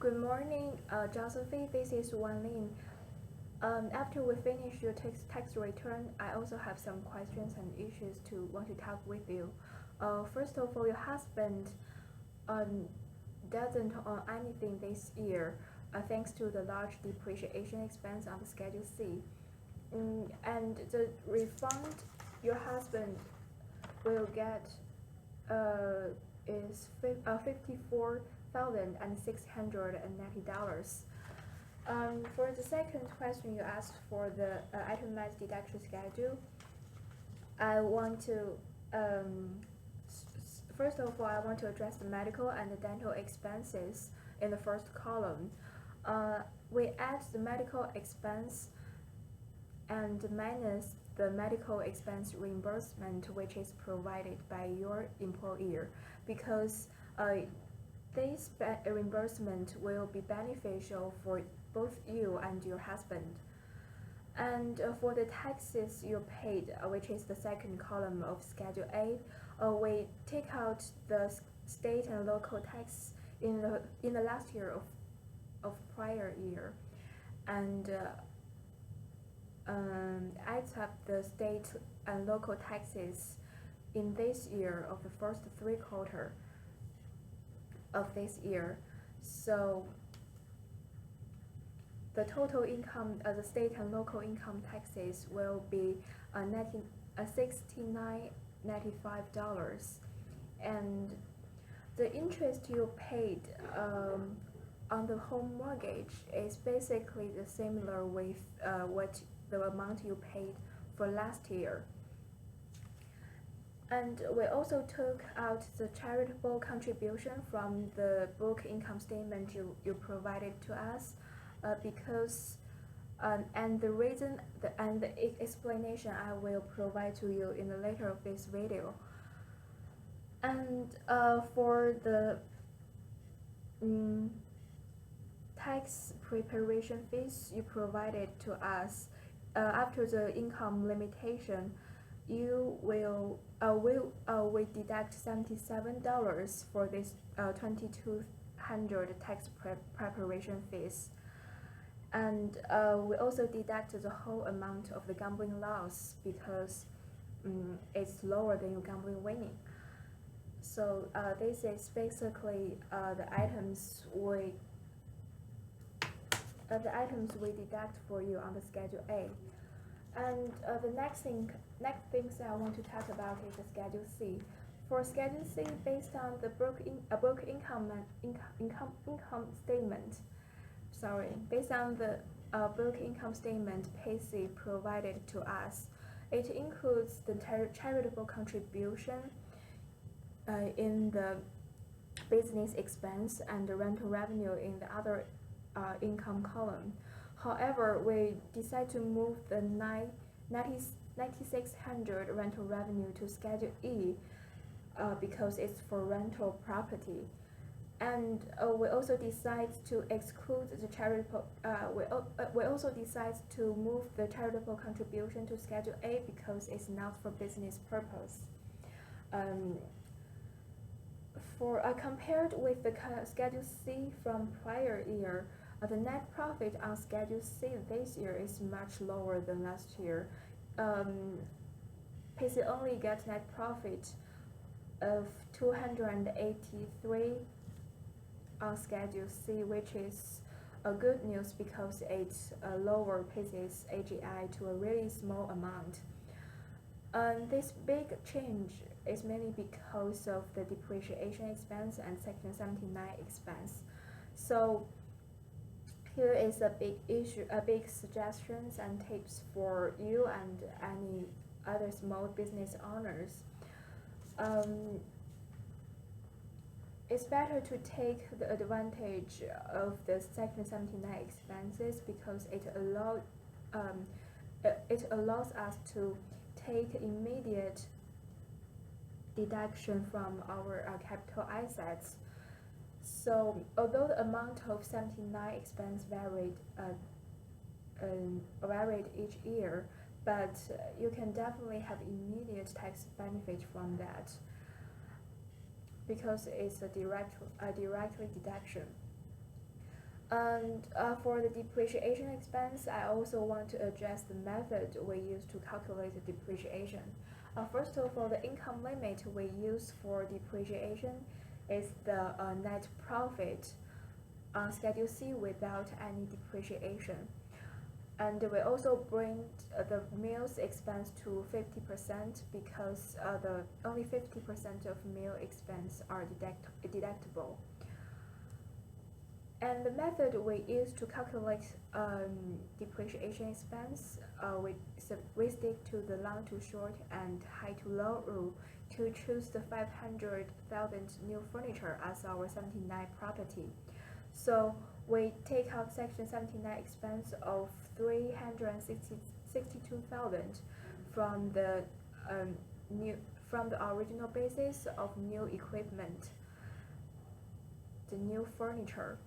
Good morning, Josephine. This is Wan Lin. After we finish your tax return, I also have some questions and issues to want to talk with you. First of all, your husband um, doesn't own anything this year, thanks to the large depreciation expense on the Schedule C. And the refund your husband will get is $54,690. For the second question you asked for the itemized deduction schedule, I want to first of all I want to address the medical and the dental expenses in the first column. We add the medical expense and minus the medical expense reimbursement which is provided by your employer, because this reimbursement will be beneficial for both you and your husband. And for the taxes you paid, which is the second column of Schedule A, we take out the state and local tax in the last year of prior year, and adds up the state and local taxes in this year of the first 3 quarters of this year. So the total income, the state and local income taxes will be $69.95, and the interest you paid on the home mortgage is basically the similar with what the amount you paid for last year. And we also took out the charitable contribution from the book income statement you provided to us, because and the reason and the explanation I will provide to you in the later of this video. And for the tax preparation fees you provided to us, after the income limitation, you will we deduct $77 for this 2,200 tax preparation fees, and we also deduct the whole amount of the gambling loss because it's lower than your gambling winning. So this is basically the items we deduct for you on the Schedule A. And the next things I want to talk about is the Schedule C. For Schedule C, based on the book income statement, based on the book income statement Payslip provided to us, it includes the charitable contribution in the business expense and the rental revenue in the other income column. However, we decide to move the 9,600 rental revenue to Schedule E because it's for rental property. And we also decide to exclude the charitable. We also decide to move the charitable contribution to Schedule A because it's not for business purpose. Compared with the Schedule C from prior year, the net profit on Schedule C this year is much lower than last year. Payslip only gets net profit of 283 on Schedule C, which is a good news because it lower Payslip's AGI to a really small amount. This big change is mainly because of the depreciation expense and Section 79 expense. So here is a big suggestions and tips for you and any other small business owners. It's better to take the advantage of the Section 79 expenses because it allows us to take immediate deduction from our capital assets. So although the amount of 79 expense varied each year, but you can definitely have immediate tax benefit from that because it's a directly deduction. And for the depreciation expense, I also want to address the method we use to calculate the depreciation. First of all, the income limit we use for depreciation is the net profit on Schedule C without any depreciation. And we also bring the meals expense to 50% because the only 50% of meal expense are deductible. And the method we use to calculate depreciation expense, we stick to the long to short and high to low rule to choose the 500,000 new furniture as our 79 property. So we take out Section 79 expense of 362,000 from the original basis of new equipment, the new furniture.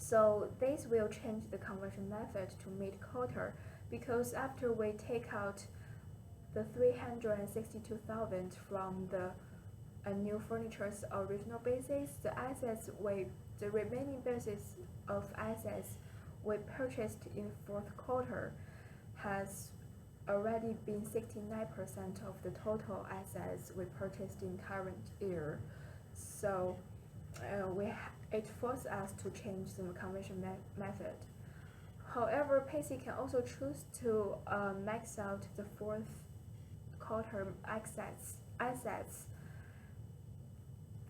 So this will change the conversion method to mid-quarter because after we take out the 362,000 from the new furniture's original basis, the remaining basis of assets we purchased in fourth quarter has already been 69% of the total assets we purchased in current year. So it forces us to change the conversion method. However, Payce can also choose to max out the fourth quarter assets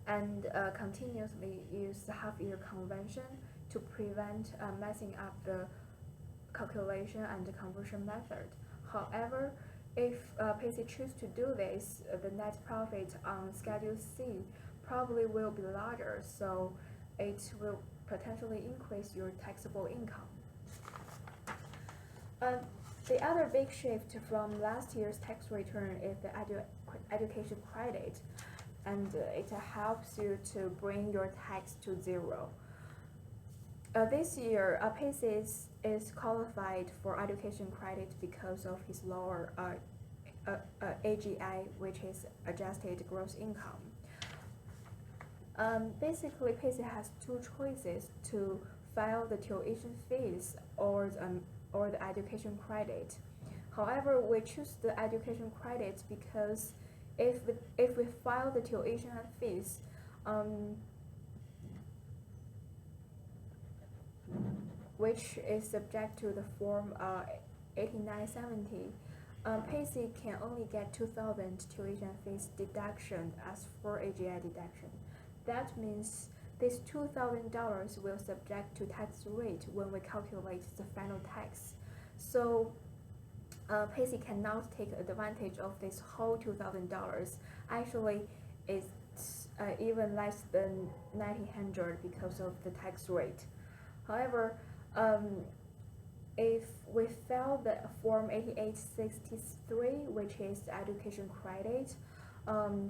and continuously use the half-year convention to prevent messing up the calculation and the conversion method. However, if Payce chooses to do this, the net profit on Schedule C probably will be larger, so it will potentially increase your taxable income. The other big shift from last year's tax return is the education credit, and it helps you to bring your tax to zero. This year, Payce is qualified for education credit because of his lower AGI, which is adjusted gross income. Basically, Payce has two choices to file the tuition fees or the education credit. However, we choose the education credit because if we file the tuition fees, which is subject to the Form 8970, Payce can only get 2,000 tuition fees deduction as for AGI deduction. That means this $2,000 will subject to tax rate when we calculate the final tax. So Payce cannot take advantage of this whole $2,000. Actually, it's even less than $1,900 because of the tax rate. However, if we file the Form 8863, which is the education credit,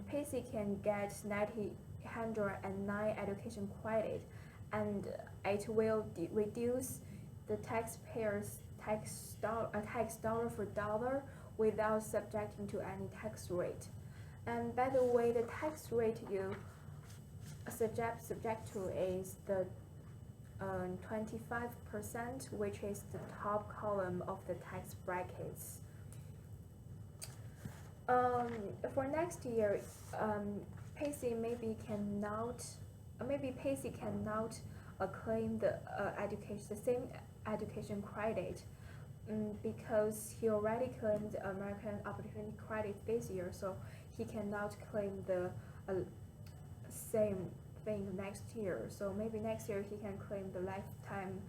Payce can get $1,909 education credit, and it will reduce the taxpayer's tax dollar for dollar without subjecting to any tax rate. And by the way, the tax rate you subject to is the 25%, which is the top column of the tax brackets. For next year, Payce cannot claim the same education credit because he already claimed the American Opportunity Credit this year, so he cannot claim the same thing next year. So maybe next year he can claim the lifetime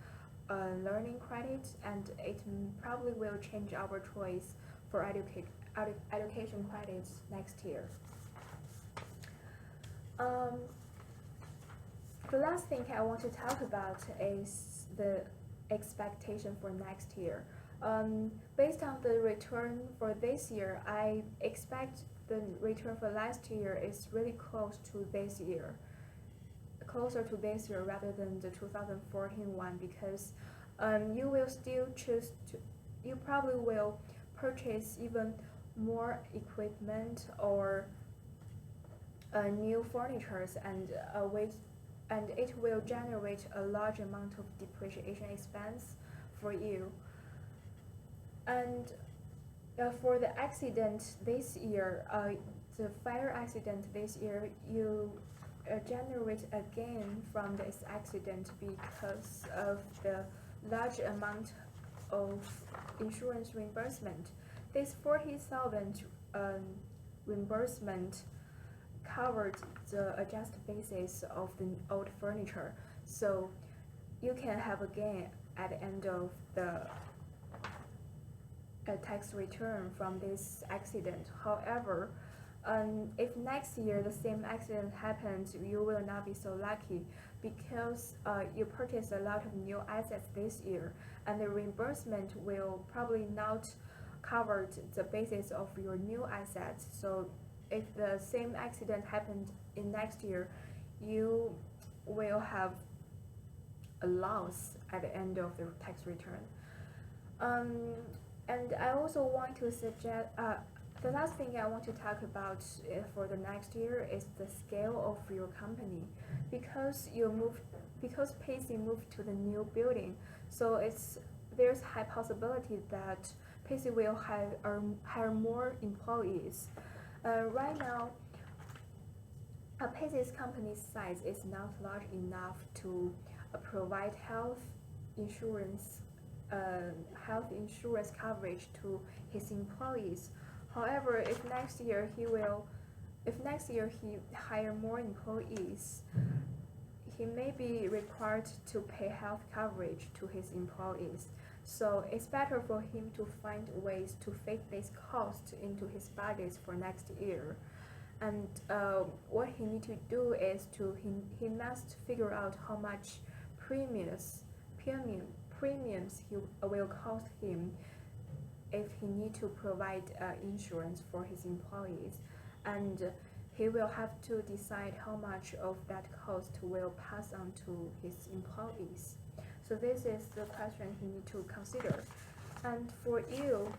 learning credit, and it probably will change our choice for education credits next year. The last thing I want to talk about is the expectation for next year. Based on the return for this year, I expect the return for last year is really closer to this year rather than the 2014 one, because you probably will purchase even more equipment or new furnitures, and and it will generate a large amount of depreciation expense for you. And for the accident this year, the fire accident this year, you generate a gain from this accident because of the large amount of insurance reimbursement. This 40,000 reimbursement covered the adjusted basis of the old furniture, so you can have a gain at the end of the tax return from this accident. However, if next year the same accident happens, you will not be so lucky because you purchased a lot of new assets this year, and the reimbursement will probably not cover the basis of your new assets. So if the same accident happened in next year, you will have a loss at the end of the tax return. And I also want to suggest, the last thing I want to talk about for the next year is the scale of your company, because Pacey moved to the new building, so there's high possibility that Pacey will hire more employees. Right now, Pacey's company size is not large enough to provide insurance health insurance coverage to his employees. However, if next year he hire more employees, he may be required to pay health coverage to his employees. So it's better for him to find ways to fit this cost into his budget for next year. And what he need to do is he must figure out how much premiums he will cost him if he need to provide insurance for his employees, and he will have to decide how much of that cost will pass on to his employees. So this is the question he need to consider. And for you,